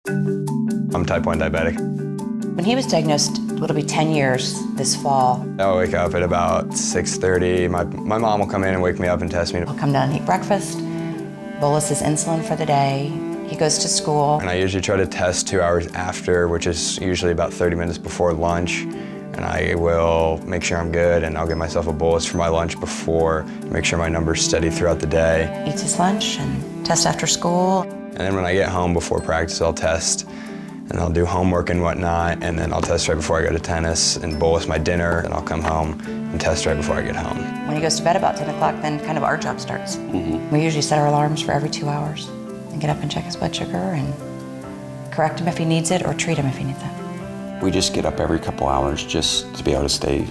I'm type 1 diabetic. When he was diagnosed, it'll be 10 years this fall. I'll wake up at about 6:30. My mom will come in and wake me up and test me. He'll come down and eat breakfast, bolus his insulin for the day. He goes to school. And I usually try to test 2 hours after, which is usually about 30 minutes before lunch. And I will make sure I'm good, and I'll give myself a bolus for my lunch before, make sure my number's steady throughout the day. Eats his lunch and tests after school. And then when I get home before practice, I'll test, and I'll do homework and whatnot, and then I'll test right before I go to tennis and bolus my dinner, and I'll come home and test right before I get home. When he goes to bed about 10 o'clock, then kind of our job starts. We usually set our alarms for every 2 hours and get up and check his blood sugar and correct him if he needs it or treat him if he needs it. We just get up every couple hours just to be able to stay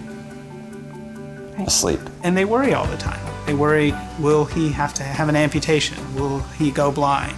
asleep. And they worry all the time. They worry, will he have to have an amputation? Will he go blind?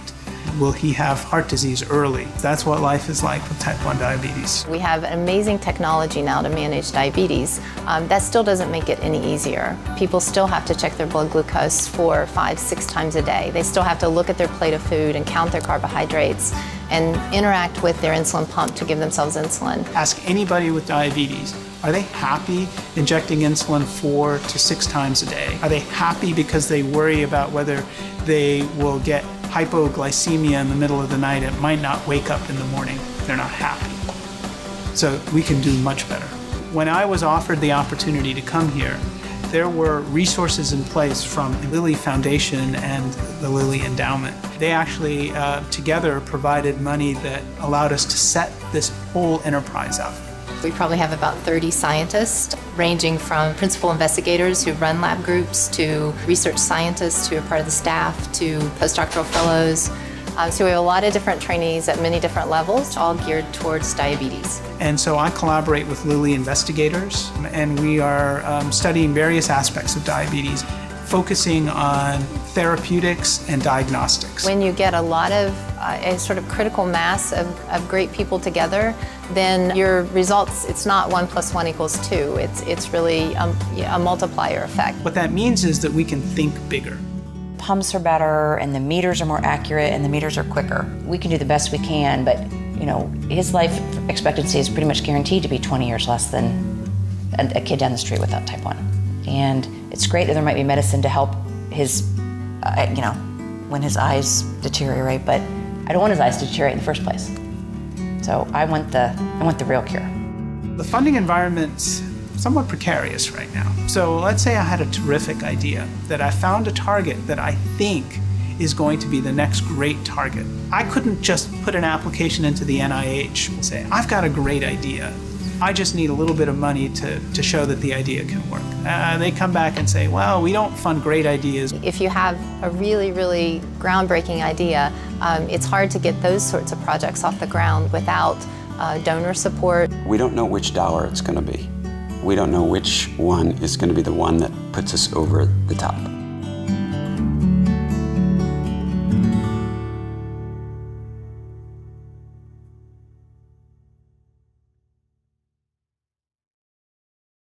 Will he have heart disease early? That's what life is like with type 1 diabetes. We have amazing technology now to manage diabetes. That still doesn't make it any easier. People still have to check their blood glucose 4, 5, 6 times a day. They still have to look at their plate of food and count their carbohydrates and interact with their insulin pump to give themselves insulin. Ask anybody with diabetes, are they happy injecting insulin 4 to 6 times a day? Are they happy because they worry about whether they will get hypoglycemia in the middle of the night and might not wake up in the morning? They're not happy. So we can do much better. When I was offered the opportunity to come here, there were resources in place from the Lilly Foundation and the Lilly Endowment. They actually together provided money that allowed us to set this whole enterprise up. We probably have about 30 scientists, ranging from principal investigators who run lab groups to research scientists who are part of the staff to postdoctoral fellows. So we have a lot of different trainees at many different levels, all geared towards diabetes. And so I collaborate with Lilly investigators, and we are studying various aspects of diabetes, focusing on therapeutics and diagnostics. When you get a lot of a sort of critical mass of great people together, then your results, it's not 1 + 1 = 2. It's really a multiplier effect. What that means is that we can think bigger. Pumps are better and the meters are more accurate and the meters are quicker. We can do the best we can, but his life expectancy is pretty much guaranteed to be 20 years less than a kid down the street without type 1. And it's great that there might be medicine to help his, when his eyes deteriorate, but I don't want his eyes to deteriorate in the first place. So I want the real cure. The funding environment's somewhat precarious right now. So let's say I had a terrific idea, that I found a target that I think is going to be the next great target. I couldn't just put an application into the NIH and say, I've got a great idea. I just need a little bit of money to show that the idea can work. They come back and say, well, we don't fund great ideas. If you have a really, really groundbreaking idea, it's hard to get those sorts of projects off the ground without donor support. We don't know which dollar it's going to be. We don't know which one is going to be the one that puts us over the top.